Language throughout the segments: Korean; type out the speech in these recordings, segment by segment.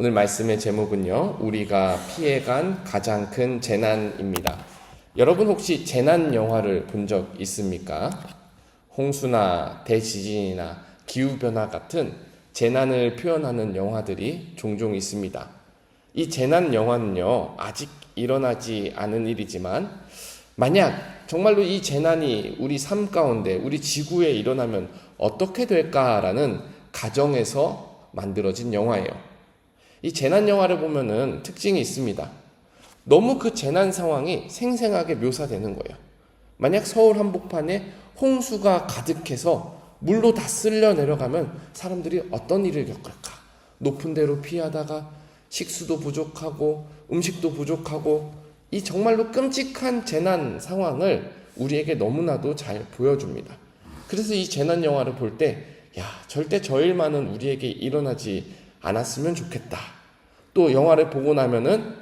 오늘 말씀의 제목은요, 우리가 피해간 가장 큰 재난입니다. 여러분 혹시 재난 영화를 본 적 있습니까? 홍수나 대지진이나 기후변화 같은 재난을 표현하는 영화들이 종종 있습니다. 이 재난 영화는요, 아직 일어나지 않은 일이지만 만약 정말로 이 재난이 우리 삶 가운데, 우리 지구에 일어나면 어떻게 될까라는 가정에서 만들어진 영화예요. 이 재난 영화를 보면은 특징이 있습니다. 너무 그 재난 상황이 생생하게 묘사되는 거예요. 만약 서울 한복판에 홍수가 가득해서 물로 다 쓸려 내려가면 사람들이 어떤 일을 겪을까? 높은 데로 피하다가 식수도 부족하고 음식도 부족하고 이 정말로 끔찍한 재난 상황을 우리에게 너무나도 잘 보여줍니다. 그래서 이 재난 영화를 볼 때 절대 저 일만은 우리에게 일어나지 않았으면 좋겠다. 또 영화를 보고 나면은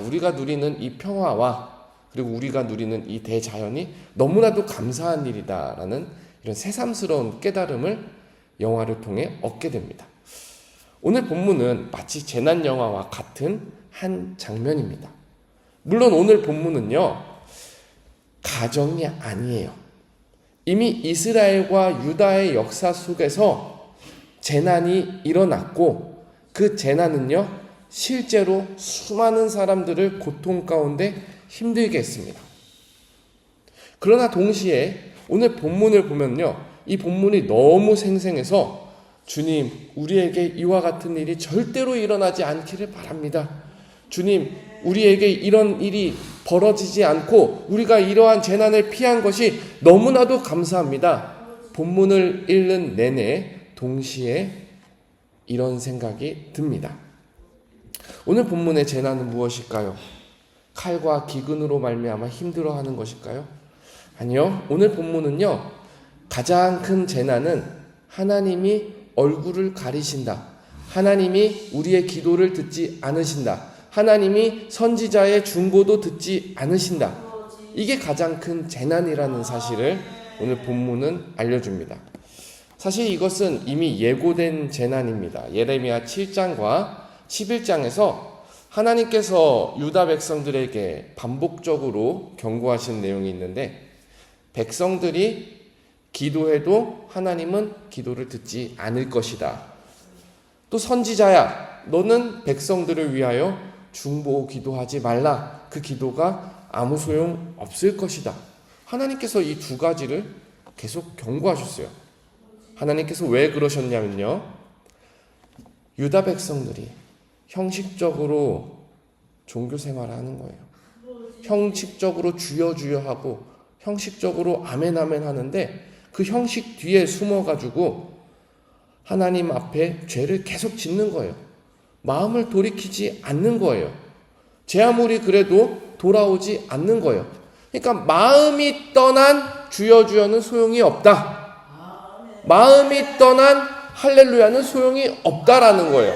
우리가 누리는 이 평화와 그리고 우리가 누리는 이 대자연이 너무나도 감사한 일이다라는 이런 새삼스러운 깨달음을 영화를 통해 얻게 됩니다. 오늘 본문은 마치 재난 영화와 같은 한 장면입니다. 물론 오늘 본문은요, 가정이 아니에요. 이미 이스라엘과 유다의 역사 속에서 재난이 일어났고 그 재난은요, 실제로 수많은 사람들을 고통 가운데 힘들게 했습니다. 그러나 동시에 오늘 본문을 보면요, 이 본문이 너무 생생해서 주님, 우리에게 이와 같은 일이 절대로 일어나지 않기를 바랍니다. 주님, 우리에게 이런 일이 벌어지지 않고 우리가 이러한 재난을 피한 것이 너무나도 감사합니다. 본문을 읽는 내내 동시에 이런 생각이 듭니다. 오늘 본문의 재난은 무엇일까요? 칼과 기근으로 말미암아 힘들어하는 것일까요? 아니요. 오늘 본문은요, 가장 큰 재난은 하나님이 얼굴을 가리신다. 하나님이 우리의 기도를 듣지 않으신다. 하나님이 선지자의 중보도 듣지 않으신다. 이게 가장 큰 재난이라는 사실을 오늘 본문은 알려줍니다. 사실 이것은 이미 예고된 재난입니다. 예레미야 7장과 11장에서 하나님께서 유다 백성들에게 반복적으로 경고하신 내용이 있는데, 백성들이 기도해도 하나님은 기도를 듣지 않을 것이다. 또 선지자야, 너는 백성들을 위하여 중보 기도하지 말라. 그 기도가 아무 소용 없을 것이다. 하나님께서 이 두 가지를 계속 경고하셨어요. 하나님께서 왜 그러셨냐면요, 유다 백성들이 형식적으로 종교 생활을 하는 거예요. 형식적으로 주여 주여 하고 형식적으로 아멘 아멘 하는데 그 형식 뒤에 숨어가지고 하나님 앞에 죄를 계속 짓는 거예요. 마음을 돌이키지 않는 거예요. 제 아무리 그래도 돌아오지 않는 거예요. 그러니까 마음이 떠난 주여 주여는 소용이 없다. 마음이 떠난 할렐루야는 소용이 없다라는 거예요.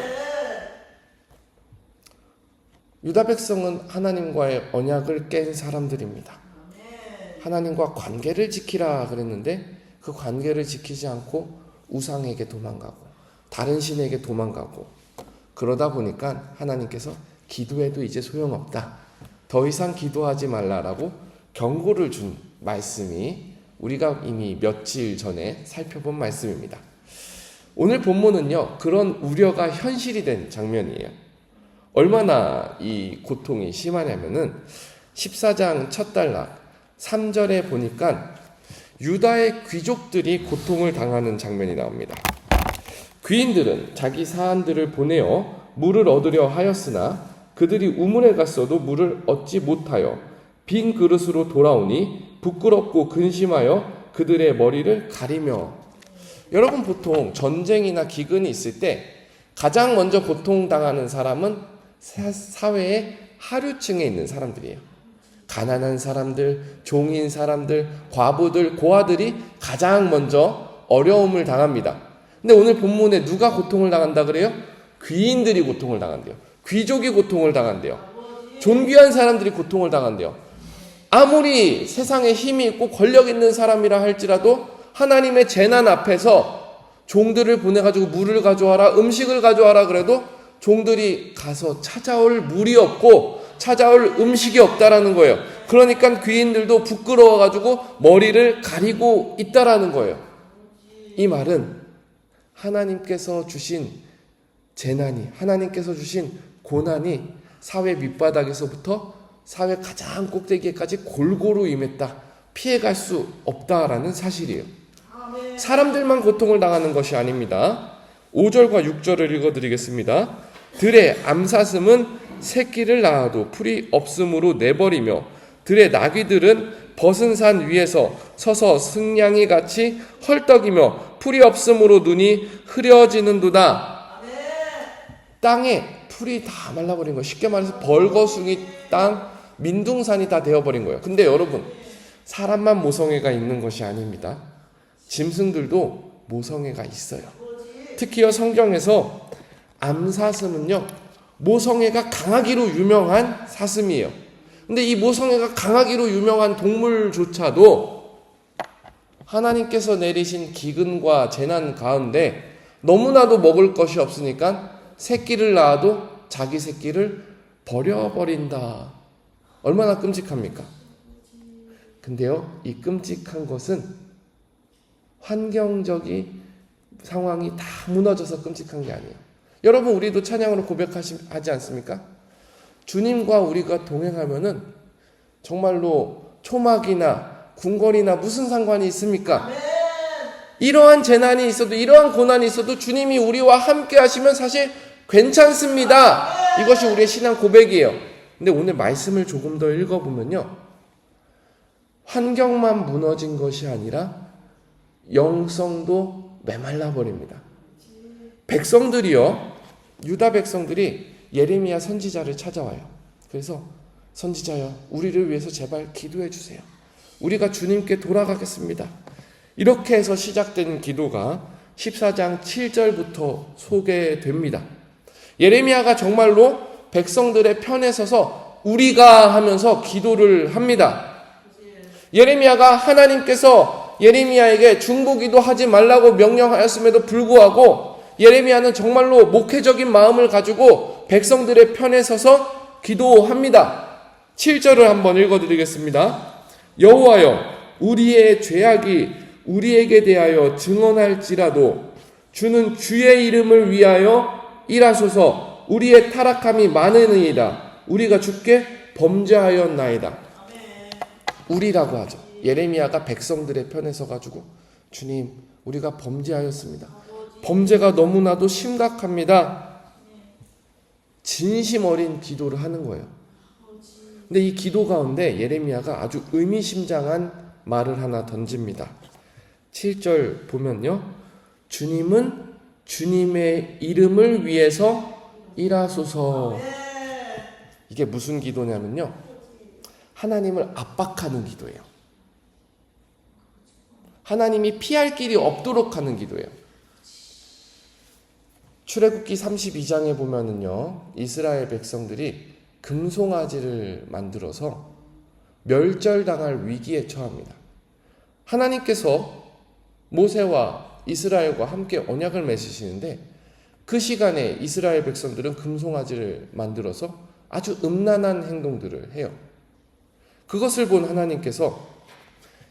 유다 백성은 하나님과의 언약을 깬 사람들입니다. 하나님과 관계를 지키라 그랬는데 그 관계를 지키지 않고 우상에게 도망가고 다른 신에게 도망가고 그러다 보니까 하나님께서 기도해도 이제 소용없다. 더 이상 기도하지 말라라고 경고를 준 말씀이 우리가 이미 며칠 전에 살펴본 말씀입니다. 오늘 본문은요, 그런 우려가 현실이 된 장면이에요. 얼마나 이 고통이 심하냐면은 14장 첫 단락 3절에 보니까 유다의 귀족들이 고통을 당하는 장면이 나옵니다. 귀인들은 자기 사안들을 보내어 물을 얻으려 하였으나 그들이 우물에 갔어도 물을 얻지 못하여 빈 그릇으로 돌아오니 부끄럽고 근심하여 그들의 머리를 가리며. 여러분, 보통 전쟁이나 기근이 있을 때 가장 먼저 고통당하는 사람은 사회의 하류층에 있는 사람들이에요. 가난한 사람들, 종인 사람들, 과부들, 고아들이 가장 먼저 어려움을 당합니다. 근데 오늘 본문에 누가 고통을 당한다 그래요? 귀인들이 고통을 당한대요. 귀족이 고통을 당한대요. 존귀한 사람들이 고통을 당한대요. 아무리 세상에 힘이 있고 권력 있는 사람이라 할지라도 하나님의 재난 앞에서 종들을 보내가지고 물을 가져와라, 음식을 가져와라 그래도 종들이 가서 찾아올 물이 없고 찾아올 음식이 없다라는 거예요. 그러니까 귀인들도 부끄러워가지고 머리를 가리고 있다라는 거예요. 이 말은 하나님께서 주신 재난이, 하나님께서 주신 고난이 사회 밑바닥에서부터 사회 가장 꼭대기에까지 골고루 임했다. 피해갈 수 없다라는 사실이에요. 사람들만 고통을 당하는 것이 아닙니다. 5절과 6절을 읽어드리겠습니다. 들의 암사슴은 새끼를 낳아도 풀이 없으므로 내버리며 들의 나귀들은 벗은 산 위에서 서서 승냥이 같이 헐떡이며 풀이 없으므로 눈이 흐려지는도다. 땅에 풀이 다 말라버린 거예요. 쉽게 말해서 벌거숭이 땅, 민둥산이 다 되어버린 거예요. 근데 여러분, 사람만 모성애가 있는 것이 아닙니다. 짐승들도 모성애가 있어요. 특히요 성경에서 암사슴은요 모성애가 강하기로 유명한 사슴이에요. 근데 이 모성애가 강하기로 유명한 동물조차도 하나님께서 내리신 기근과 재난 가운데 너무나도 먹을 것이 없으니까 새끼를 낳아도 자기 새끼를 버려버린다. 얼마나 끔찍합니까? 근데요 이 끔찍한 것은 환경적인 상황이 다 무너져서 끔찍한 게 아니에요. 여러분 우리도 찬양으로 고백하지 않습니까? 주님과 우리가 동행하면은 정말로 초막이나 궁궐이나 무슨 상관이 있습니까? 이러한 재난이 있어도 이러한 고난이 있어도 주님이 우리와 함께 하시면 사실 괜찮습니다. 이것이 우리의 신앙 고백이에요. 근데 오늘 말씀을 조금 더 읽어보면요 환경만 무너진 것이 아니라 영성도 메말라 버립니다. 백성들이요 유다 백성들이 예레미야 선지자를 찾아와요. 그래서 선지자여 우리를 위해서 제발 기도해 주세요. 우리가 주님께 돌아가겠습니다. 이렇게 해서 시작된 기도가 14장 7절부터 소개됩니다. 예레미야가 정말로 백성들의 편에 서서 우리가 하면서 기도를 합니다. 예레미야가 하나님께서 예레미야에게 중보기도 하지 말라고 명령하였음에도 불구하고 예레미야는 정말로 목회적인 마음을 가지고 백성들의 편에 서서 기도합니다. 7절을 한번 읽어드리겠습니다. 여호와여 우리의 죄악이 우리에게 대하여 증언할지라도 주는 주의 이름을 위하여 일하소서. 우리의 타락함이 많으니이다. 우리가 주께 범죄하였나이다. 우리라고 하죠. 예레미야가 백성들의 편에 서가지고 주님 우리가 범죄하였습니다. 범죄가 너무나도 심각합니다. 진심 어린 기도를 하는 거예요. 근데 이 기도 가운데 예레미야가 아주 의미심장한 말을 하나 던집니다. 7절 보면요. 주님은 주님의 이름을 위해서 일하소서. 이게 무슨 기도냐면요. 하나님을 압박하는 기도예요. 하나님이 피할 길이 없도록 하는 기도예요. 출애굽기 32장에 보면은요. 이스라엘 백성들이 금송아지를 만들어서 멸절당할 위기에 처합니다. 하나님께서 모세와 이스라엘과 함께 언약을 맺으시는데 그 시간에 이스라엘 백성들은 금송아지를 만들어서 아주 음란한 행동들을 해요. 그것을 본 하나님께서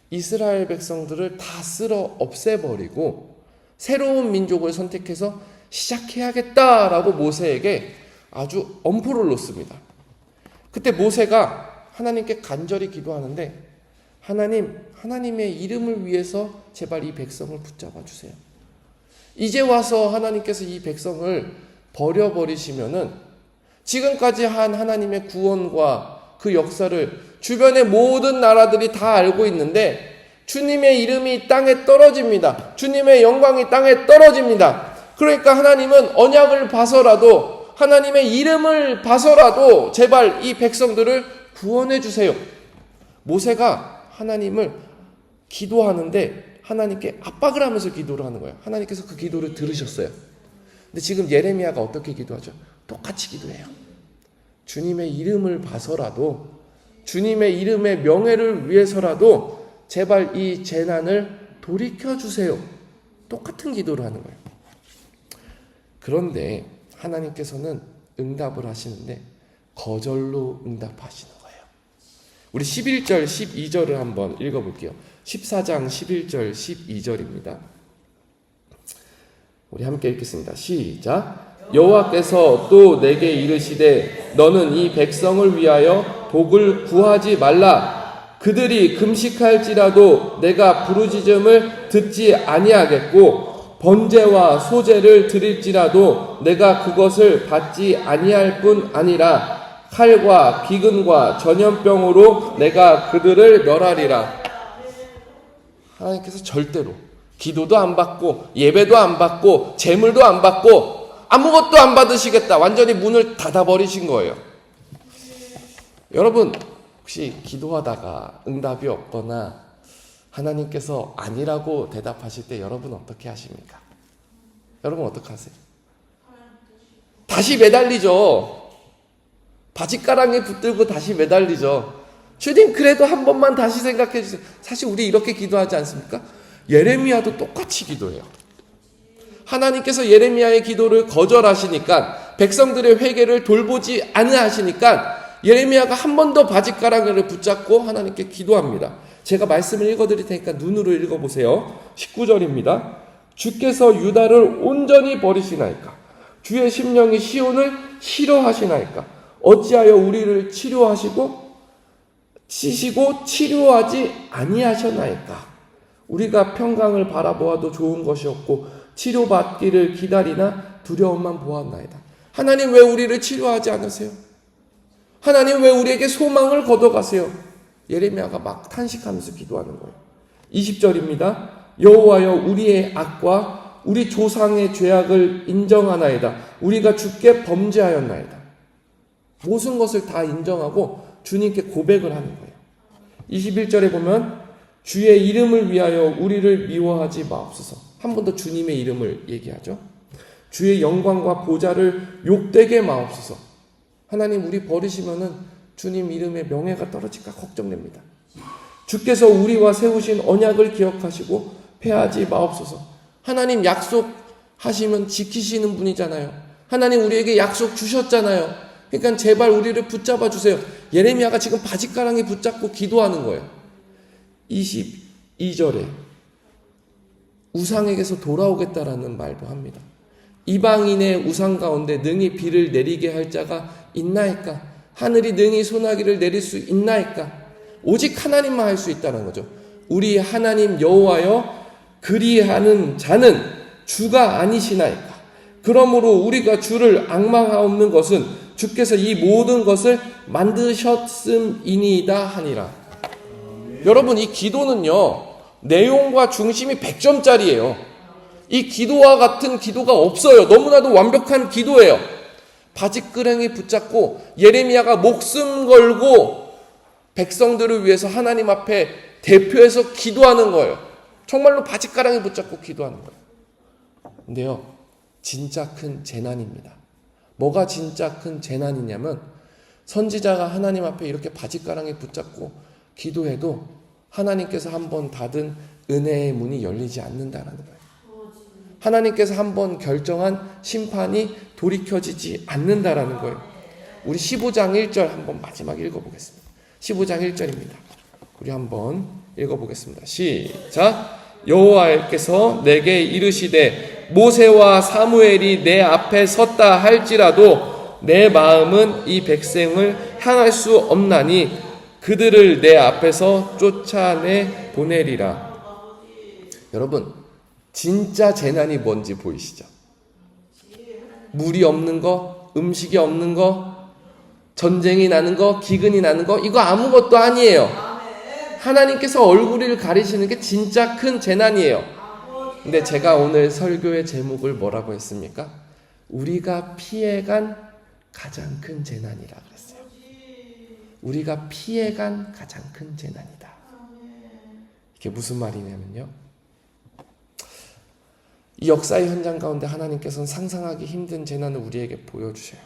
이스라엘 백성들을 다 쓸어 없애버리고 새로운 민족을 선택해서 시작해야겠다라고 모세에게 아주 엄포를 놓습니다. 그때 모세가 하나님께 간절히 기도하는데 하나님의 이름을 위해서 제발 이 백성을 붙잡아 주세요. 이제 와서 하나님께서 이 백성을 버려버리시면은 지금까지 한 하나님의 구원과 그 역사를 주변의 모든 나라들이 다 알고 있는데 주님의 이름이 땅에 떨어집니다. 주님의 영광이 땅에 떨어집니다. 그러니까 하나님은 언약을 봐서라도 하나님의 이름을 봐서라도 제발 이 백성들을 구원해 주세요. 모세가 하나님을 기도하는데 하나님께 압박을 하면서 기도를 하는 거예요. 하나님께서 그 기도를 들으셨어요. 근데 지금 예레미야가 어떻게 기도하죠? 똑같이 기도해요. 주님의 이름을 봐서라도 주님의 이름의 명예를 위해서라도 제발 이 재난을 돌이켜 주세요. 똑같은 기도를 하는 거예요. 그런데 하나님께서는 응답을 하시는데 거절로 응답하시는 거예요. 우리 11절, 12절을 한번 읽어볼게요. 14장 11절, 12절입니다. 우리 함께 읽겠습니다. 시작. 여호와께서 또 내게 이르시되 너는 이 백성을 위하여 복을 구하지 말라. 그들이 금식할지라도 내가 부르짖음을 듣지 아니하겠고 번제와 소제를 드릴지라도 내가 그것을 받지 아니할 뿐 아니라 칼과 기근과 전염병으로 내가 그들을 멸하리라. 하나님께서 절대로 기도도 안 받고 예배도 안 받고 제물도 안 받고 아무것도 안 받으시겠다. 완전히 문을 닫아버리신 거예요. 여러분 혹시 기도하다가 응답이 없거나 하나님께서 아니라고 대답하실 때 여러분 어떻게 하십니까? 여러분 어떻게 하세요? 다시 매달리죠. 바짓가랑이 붙들고 다시 매달리죠. 주님 그래도 한 번만 다시 생각해 주세요. 사실 우리 이렇게 기도하지 않습니까? 예레미야도 똑같이 기도해요. 하나님께서 예레미야의 기도를 거절하시니까 백성들의 회개를 돌보지 않으시니까 예레미야가 한 번 더 바짓가랑이를 붙잡고 하나님께 기도합니다. 제가 말씀을 읽어드릴 테니까 눈으로 읽어보세요. 19절입니다. 주께서 유다를 온전히 버리시나이까? 주의 심령이 시온을 싫어하시나이까? 어찌하여 우리를 치시고 치료하지 아니하셨나이까? 우리가 평강을 바라보아도 좋은 것이 없고 치료받기를 기다리나 두려움만 보았나이다. 하나님 왜 우리를 치료하지 않으세요? 하나님 왜 우리에게 소망을 걷어가세요? 예레미야가 막 탄식하면서 기도하는 거예요. 20절입니다. 여호와여 우리의 악과 우리 조상의 죄악을 인정하나이다. 우리가 주께 범죄하였나이다. 모든 것을 다 인정하고 주님께 고백을 하는 거예요. 21절에 보면 주의 이름을 위하여 우리를 미워하지 마옵소서. 한 번 더 주님의 이름을 얘기하죠. 주의 영광과 보좌를 욕되게 마옵소서. 하나님 우리 버리시면은 주님 이름의 명예가 떨어질까 걱정됩니다. 주께서 우리와 세우신 언약을 기억하시고 패하지 마옵소서. 하나님 약속하시면 지키시는 분이잖아요. 하나님 우리에게 약속 주셨잖아요. 그러니까 제발 우리를 붙잡아 주세요. 예레미야가 지금 바짓가랑이 붙잡고 기도하는 거예요. 22절에 우상에게서 돌아오겠다라는 말도 합니다. 이방인의 우상 가운데 능히 비를 내리게 할 자가 있나이까? 하늘이 능히 소나기를 내릴 수 있나이까? 오직 하나님만 할 수 있다는 거죠. 우리 하나님 여호와여 그리하는 자는 주가 아니시나이까? 그러므로 우리가 주를 앙망하옵는 것은 주께서 이 모든 것을 만드셨음이니이다 하니라. 여러분 이 기도는요 내용과 중심이 100점짜리예요. 이 기도와 같은 기도가 없어요. 너무나도 완벽한 기도예요. 바짓가랑이 붙잡고 예레미야가 목숨 걸고 백성들을 위해서 하나님 앞에 대표해서 기도하는 거예요. 정말로 바짓가랑이 붙잡고 기도하는 거예요. 근데요 진짜 큰 재난입니다. 뭐가 진짜 큰 재난이냐면 선지자가 하나님 앞에 이렇게 바짓가랑이 붙잡고 기도해도 하나님께서 한번 닫은 은혜의 문이 열리지 않는다는 거예요. 하나님께서 한번 결정한 심판이 돌이켜지지 않는다라는 거예요. 우리 15장 1절 한번 마지막 읽어보겠습니다. 15장 1절입니다. 우리 한번 읽어보겠습니다. 시작. 여호와께서 내게 이르시되 모세와 사무엘이 내 앞에 섰다 할지라도 내 마음은 이 백성을 향할 수 없나니 그들을 내 앞에서 쫓아내 보내리라. 여러분 진짜 재난이 뭔지 보이시죠? 물이 없는 거, 음식이 없는 거, 전쟁이 나는 거, 기근이 나는 거 이거 아무것도 아니에요. 하나님께서 얼굴을 가리시는 게 진짜 큰 재난이에요. 근데 제가 오늘 설교의 제목을 뭐라고 했습니까? 우리가 피해간 가장 큰 재난이라 그랬어요. 우리가 피해간 가장 큰 재난이다. 이게 무슨 말이냐면요. 이 역사의 현장 가운데 하나님께서는 상상하기 힘든 재난을 우리에게 보여주셔요.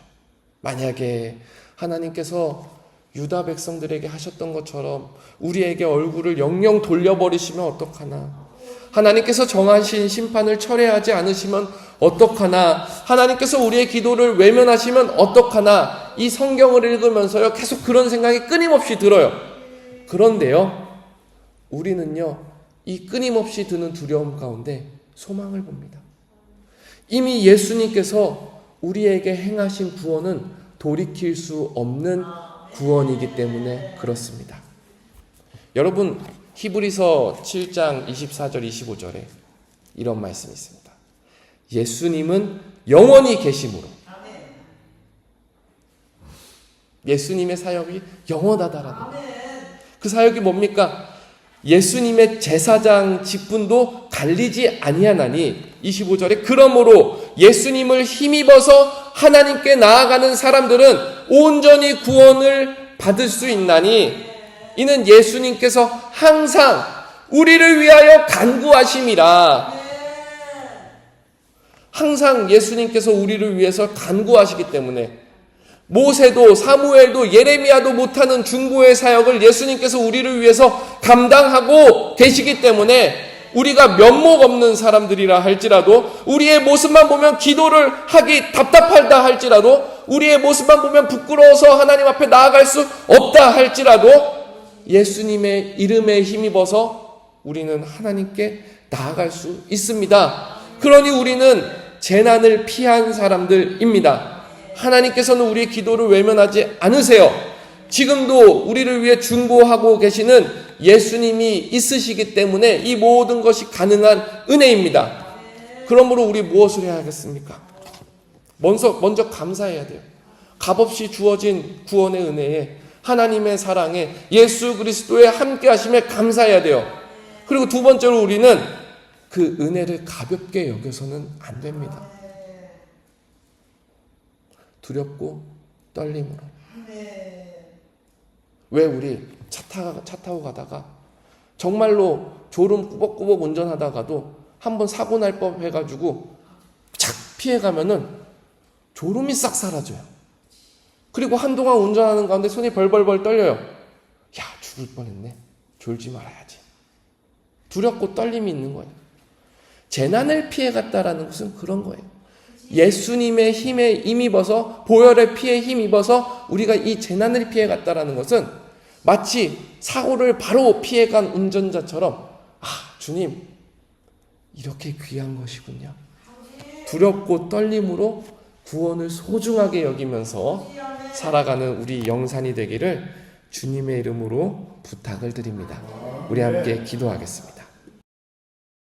만약에 하나님께서 유다 백성들에게 하셨던 것처럼 우리에게 얼굴을 영영 돌려버리시면 어떡하나. 하나님께서 정하신 심판을 철회하지 않으시면 어떡하나, 하나님께서 우리의 기도를 외면하시면 어떡하나, 이 성경을 읽으면서요 계속 그런 생각이 끊임없이 들어요. 그런데요, 우리는요 이 끊임없이 드는 두려움 가운데 소망을 봅니다. 이미 예수님께서 우리에게 행하신 구원은 돌이킬 수 없는 구원이기 때문에 그렇습니다. 여러분, 히브리서 7장 24절 25절에 이런 말씀이 있습니다. 예수님은 영원히 계심으로, 예수님의 사역이 영원하다라는, 그 사역이 뭡니까? 예수님의 제사장 직분도 갈리지 아니하나니, 25절에 그러므로 예수님을 힘입어서 하나님께 나아가는 사람들은 온전히 구원을 받을 수 있나니, 이는 예수님께서 항상 우리를 위하여 간구하심이라. 항상 예수님께서 우리를 위해서 간구하시기 때문에, 모세도 사무엘도 예레미야도 못하는 중보의 사역을 예수님께서 우리를 위해서 감당하고 계시기 때문에, 우리가 면목 없는 사람들이라 할지라도, 우리의 모습만 보면 기도를 하기 답답하다 할지라도, 우리의 모습만 보면 부끄러워서 하나님 앞에 나아갈 수 없다 할지라도, 예수님의 이름에 힘입어서 우리는 하나님께 나아갈 수 있습니다. 그러니 우리는 재난을 피한 사람들입니다. 하나님께서는 우리의 기도를 외면하지 않으세요. 지금도 우리를 위해 중보하고 계시는 예수님이 있으시기 때문에 이 모든 것이 가능한 은혜입니다. 그러므로 우리 무엇을 해야겠습니까? 먼저 감사해야 돼요. 값없이 주어진 구원의 은혜에, 하나님의 사랑에, 예수 그리스도의 함께 하심에 감사해야 돼요. 그리고 두 번째로 우리는 그 은혜를 가볍게 여겨서는 안 됩니다. 두렵고 떨림으로. 왜 우리 차 타고 가다가 정말로 졸음 꾸벅꾸벅 운전하다가도 한번 사고 날 법 해가지고 착 피해가면은 졸음이 싹 사라져요. 그리고 한동안 운전하는 가운데 손이 벌벌벌 떨려요. 야, 죽을 뻔했네. 졸지 말아야지. 두렵고 떨림이 있는 거예요. 재난을 피해갔다라는 것은 그런 거예요. 예수님의 힘에 힘입어서, 보혈의 피에 힘입어서 우리가 이 재난을 피해갔다라는 것은 마치 사고를 바로 피해간 운전자처럼, 아, 주님 이렇게 귀한 것이군요. 두렵고 떨림으로 구원을 소중하게 여기면서 살아가는 우리 영산이 되기를 주님의 이름으로 부탁을 드립니다. 우리 함께 기도하겠습니다.